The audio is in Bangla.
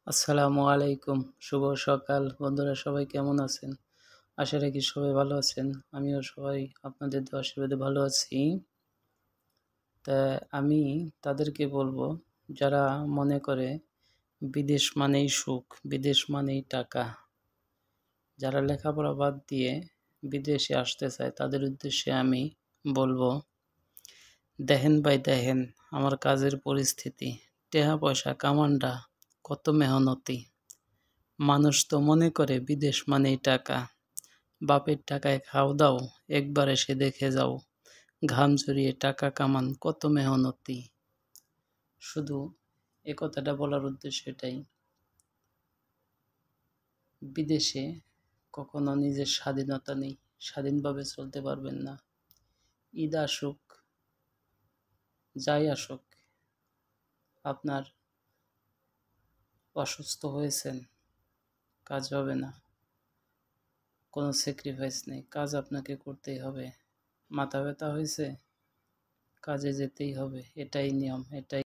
আসসালামু আলাইকুম। শুভ সকাল বন্ধুরা, সবাই কেমন আছেন? আশা রাখি সবাই ভালো আছেন। আমিও সবাই আপনাদের দোয়া আশীর্বাদে ভালো আছি। তা আমি তাদেরকে বলবো, যারা মনে করে বিদেশ মানেই সুখ, বিদেশ মানেই টাকা, যারা লেখাপড়া বাদ দিয়ে বিদেশে আসতে চায় তাদের উদ্দেশ্যে আমি বলবো, দেখেন ভাই দেখেন আমার কাজের পরিস্থিতি, টেহা পয়সা কামানডা কত মেহনতি। মানুষ তো মনে করে বিদেশ মানেই টাকা, বাপের টাকায় খাও দাও, একবার এসে দেখে যাও, ঘাম ঝরিয়ে টাকা কামান কত মেহনতি। শুধু এ কথাটা বলার উদ্দেশ্য এটাই, বিদেশে কখনো নিজের স্বাধীনতা নেই, স্বাধীনভাবে চলতে পারবেন না। ঈদ আসুক, যাই আসুক, আপনার অসুস্থ হয়েছেন, কাজ হবে না, কোনো স্যাক্রিফাইস নেই, কাজ আপনাকে করতেই হবে। মাথা ব্যথা হয়েছে, কাজে যেতেই হবে, এটাই নিয়ম, এটাই